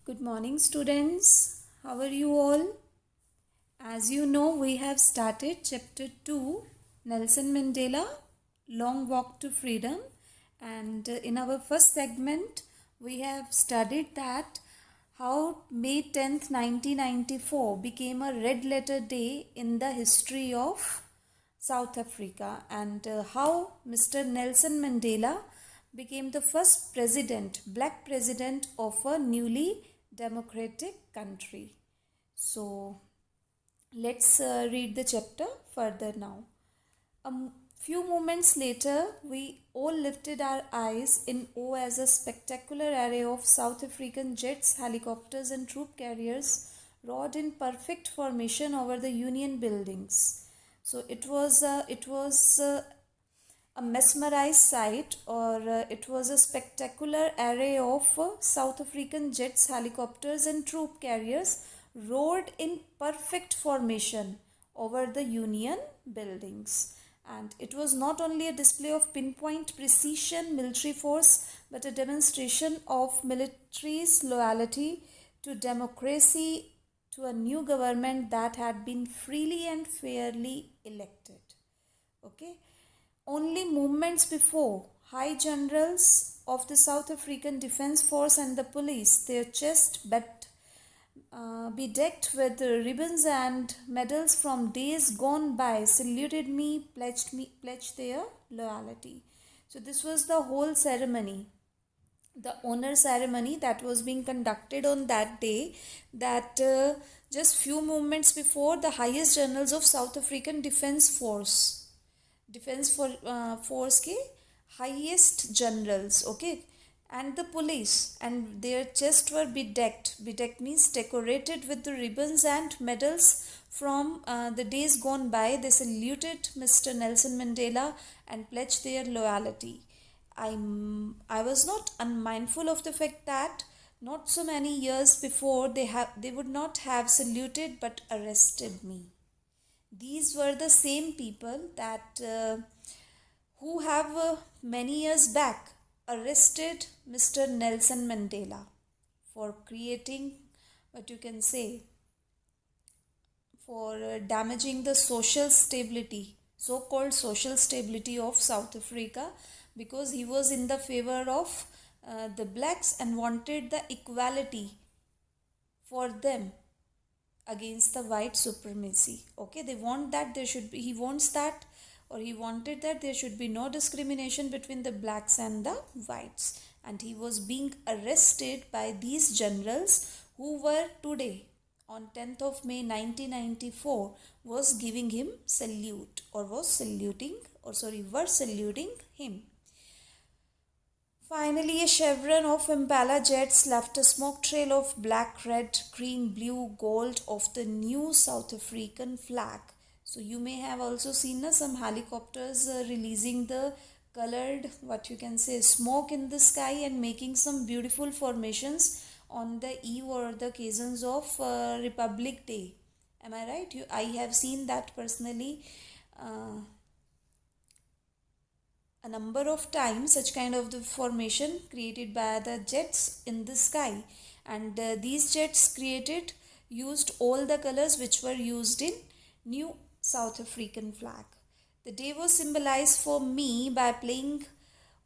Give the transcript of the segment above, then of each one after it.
Good morning, students. How are you all? As you know, we have started chapter 2, Nelson Mandela, Long Walk to Freedom. And in our first segment, we have studied that how May 10th, 1994 became a red letter day in the history of South Africa, and how Mr. Nelson Mandela became the first president, black president of a newly democratic country. So let's read the chapter further now. Few moments later, we all lifted our eyes in awe as a spectacular array of South African jets, helicopters, and troop carriers roared in perfect formation over the Union buildings. So it was a mesmerized sight, or it was a spectacular array of South African jets, helicopters, and troop carriers roared in perfect formation over the Union buildings. And it was not only a display of pinpoint precision military force, but a demonstration of military's loyalty to democracy, to a new government that had been freely and fairly elected. Okay. Only moments before, high generals of the South African Defence Force and the police, their chests bedecked with ribbons and medals from days gone by, saluted me, pledged their loyalty. So this was the whole ceremony, the honor ceremony that was being conducted on that day, that just few moments before, the highest generals of South African Defence Force के highest generals, okay, and the police, and their chests were bedecked means decorated with the ribbons and medals from the days gone by. They saluted Mr. Nelson Mandela and pledged their loyalty. I was not unmindful of the fact that not so many years before they would not have saluted but arrested me. These were the same people that who have many years back arrested Mr. Nelson Mandela for creating, what you can say, for damaging the social stability, so-called social stability of South Africa, because he was in the favor of the blacks and wanted the equality for them against the white supremacy. Okay, they want that there should be, he wanted that there should be no discrimination between the blacks and the whites, and he was being arrested by these generals who were today on 10th of May 1994 was giving him salute, or were saluting him. Finally, a chevron of Impala jets left a smoke trail of black, red, green, blue, gold of the new South African flag. So you may have also seen some helicopters releasing the colored, what you can say, smoke in the sky and making some beautiful formations on the eve or the occasions of Republic Day. Am I right? I have seen that personally. A number of times, such kind of the formation created by the jets in the sky, and these jets used all the colors which were used in new South African flag. The day was symbolized for me by playing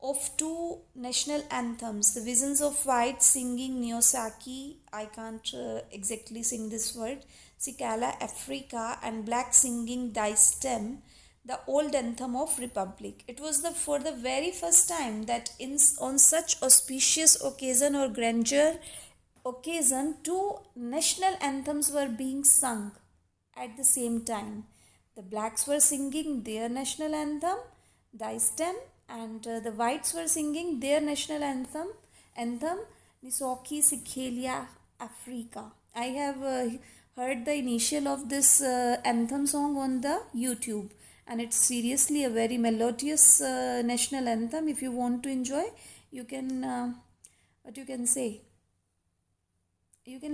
of two national anthems, the Visions of White singing Nyosaki, I can't exactly sing this word, Sikala Africa, and black singing Thy Stem, the old anthem of Republic. It was for the very first time that on such auspicious occasion or grandeur occasion, two national anthems were being sung at the same time. The blacks were singing their national anthem, Thy Stem, and the whites were singing their national anthem, Nisoki Sikhelia Africa. I have heard the initial of this anthem song on the YouTube, and it's seriously a very melodious national anthem. If you want to enjoy, you can, you can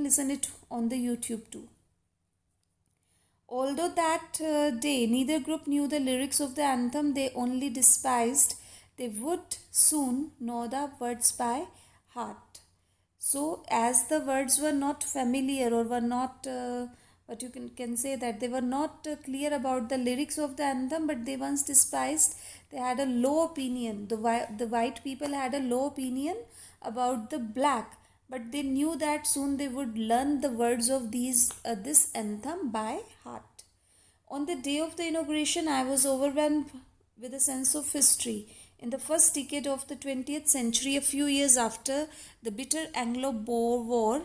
listen it on the YouTube too. Although that day neither group knew the lyrics of the anthem, they only despised, they would soon know the words by heart. So as the words were not familiar or were not what you can say that they were not clear about the lyrics of the anthem, but they once despised, they had a low opinion, the white people had a low opinion about the black, but they knew that soon they would learn the words of this anthem by heart. On the day of the inauguration, I was overwhelmed with a sense of history. In the first decade of the 20th century, a few years after the bitter Anglo-Boer War,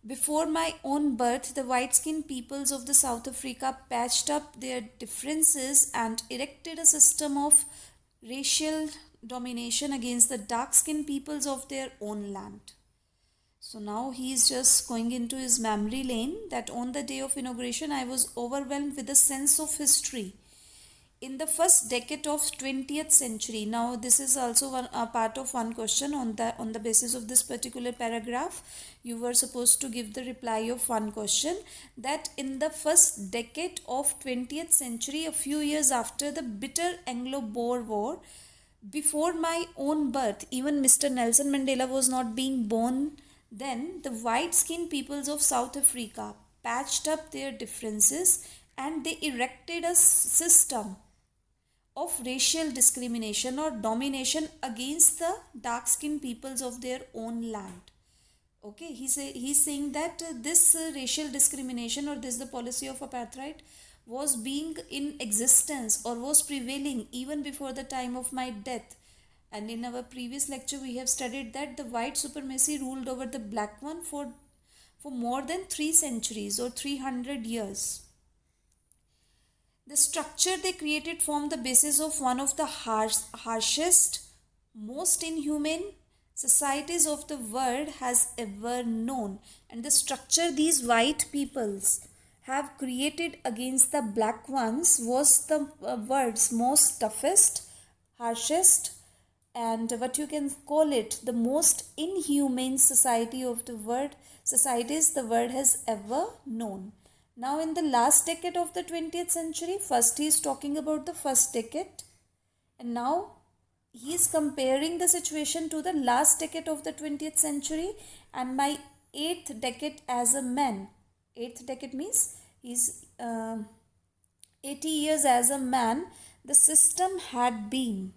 before my own birth, the white-skinned peoples of the South Africa patched up their differences and erected a system of racial domination against the dark-skinned peoples of their own land. So now he is just going into his memory lane that on the day of inauguration I was overwhelmed with a sense of history. In the first decade of 20th century, now this is also a part of one question on the basis of this particular paragraph. You were supposed to give the reply of one question, that in the first decade of 20th century, a few years after the bitter Anglo-Boer War, before my own birth, even Mr. Nelson Mandela was not being born then, the white-skinned peoples of South Africa patched up their differences and they erected a system of racial discrimination or domination against the dark-skinned peoples of their own land. Okay, he's saying that this racial discrimination, or this the policy of apartheid, was being in existence or was prevailing even before the time of my death. And in our previous lecture, we have studied that the white supremacy ruled over the black one for more than 3 centuries or 300 years. The structure they created formed the basis of one of the harshest, most inhumane societies of the world has ever known. And the structure these white peoples have created against the black ones was the world's most toughest, harshest, and what you can call it, the most inhumane society of the world, societies the world has ever known. Now in the last decade of the 20th century, first he is talking about the first decade, and now he is comparing the situation to the last decade of the 20th century and my 8th decade as a man. 8th decade means he's 80 years as a man. The system had been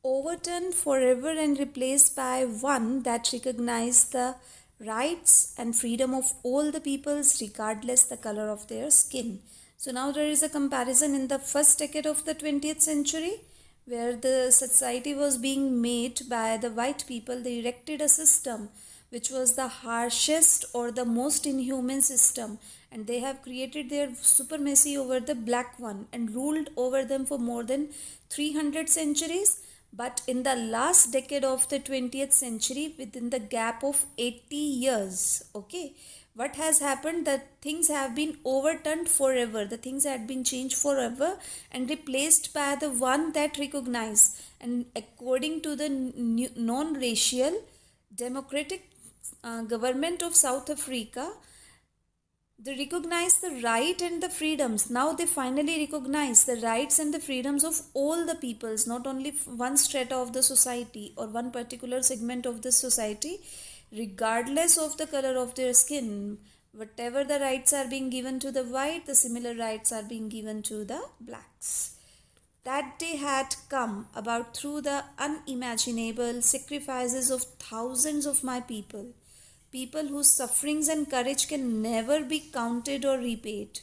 overturned forever and replaced by one that recognized the rights and freedom of all the peoples regardless the color of their skin. So now there is a comparison in the first decade of the 20th century where the society was being made by the white people. They erected a system which was the harshest or the most inhuman system, and they have created their supremacy over the black one and ruled over them for more than 300 centuries. But in the last decade of the 20th century, within the gap of 80 years, okay, what has happened? That things have been overturned forever. The things had been changed forever and replaced by the one that recognized. And according to the non-racial democratic government of South Africa, they recognize the right and the freedoms. Now they finally recognize the rights and the freedoms of all the peoples, not only one strata of the society or one particular segment of the society, regardless of the color of their skin. Whatever the rights are being given to the white, the similar rights are being given to the blacks. That day had come about through the unimaginable sacrifices of thousands of my people. People whose sufferings and courage can never be counted or repaid.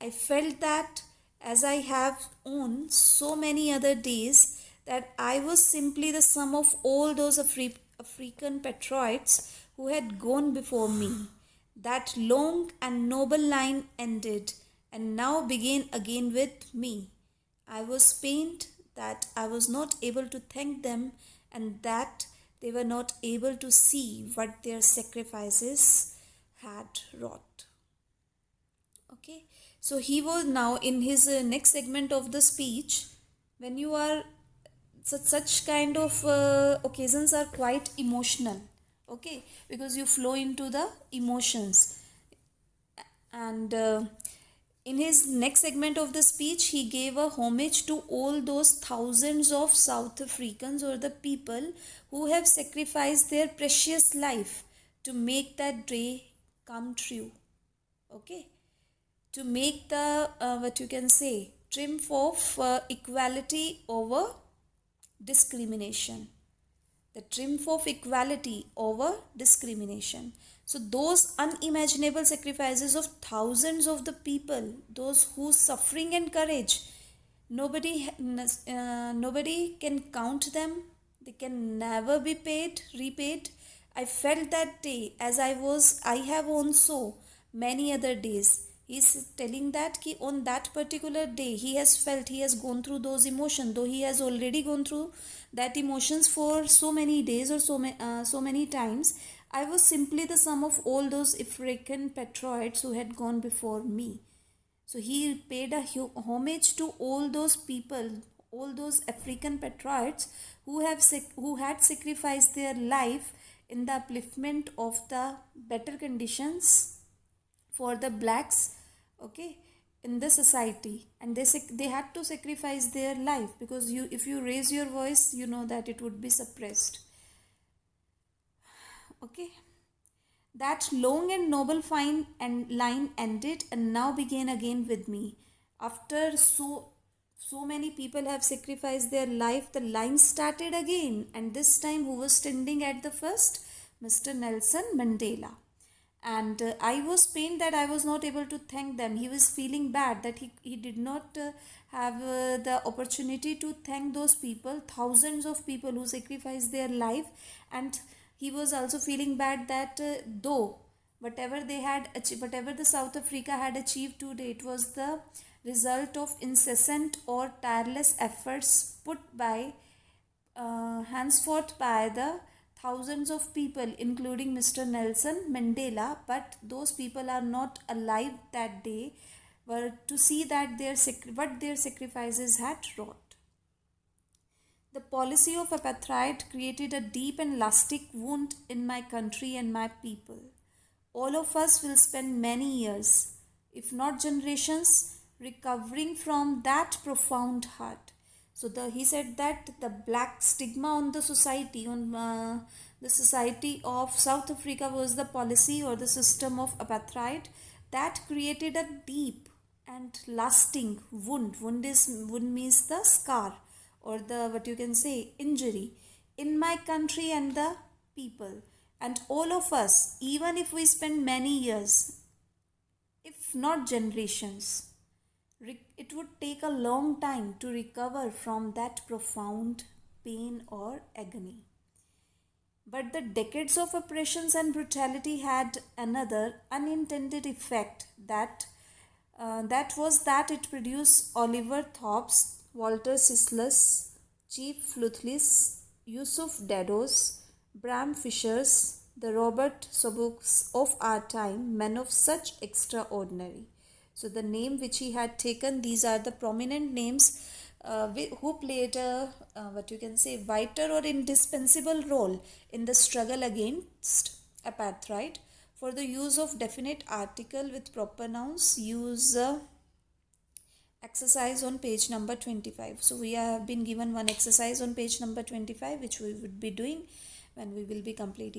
I felt that, as I have on so many other days, that I was simply the sum of all those African patriots who had gone before me. That long and noble line ended and now began again with me. I was pained that I was not able to thank them and that they were not able to see what their sacrifices had wrought. Okay, so he was now in his next segment of the speech. When you are such kind of occasions are quite emotional, okay, because you flow into the emotions, and In his next segment of the speech, he gave a homage to all those thousands of South Africans or the people who have sacrificed their precious life to make that day come true. Okay, to make the what you can say triumph of equality over discrimination, the triumph of equality over discrimination. So, those unimaginable sacrifices of thousands of the people, those whose suffering and courage, nobody can count them. They can never be repaid. I felt that day as I have also many other days. He's telling that ki on that particular day he has felt, he has gone through those emotions, though he has already gone through that emotions for so many days or so many times. I was simply the sum of all those African patriots who had gone before me. So he paid a homage to all those people, all those African patriots who had sacrificed their life in the upliftment of the better conditions for the blacks, okay, in the society. And they had to sacrifice their life, because if you raise your voice, you know that it would be suppressed. Okay, that long and noble fine and line ended and now began again with me. After so many people have sacrificed their life, the line started again, and this time who was standing at the first? Mr. Nelson Mandela. And I was pained that I was not able to thank them. He was feeling bad that he did not have the opportunity to thank those people, thousands of people who sacrificed their life. And he was also feeling bad that though whatever they had achieved, whatever the South Africa had achieved today, it was the result of incessant or tireless efforts put by henceforth by the thousands of people, including Mr. Nelson Mandela. But those people are not alive that day, were to see that what their sacrifices had wrought. The policy of apartheid created a deep and lasting wound in my country and my people. All of us will spend many years, if not generations, recovering from that profound hurt. So he said that the black stigma on the society, on the society of South Africa, was the policy or the system of apartheid that created a deep and lasting wound. Wound means the scar or the what you can say injury in my country and the people. And all of us, even if we spend many years, if not generations, it would take a long time to recover from that profound pain or agony. But the decades of oppressions and brutality had another unintended effect that was that it produced Oliver Thorpes, Walter Sisless, Chief Fluthlis, Yusuf Dados, Bram Fishers, the Robert Sobuks of our time, men of such extraordinary. So the name which he had taken, these are the prominent names who played a what you can say vital or indispensable role in the struggle against apartheid. For the use of definite article with proper nouns, use exercise on page number 25. So we have been given one exercise on page number 25, which we would be doing when we will be completing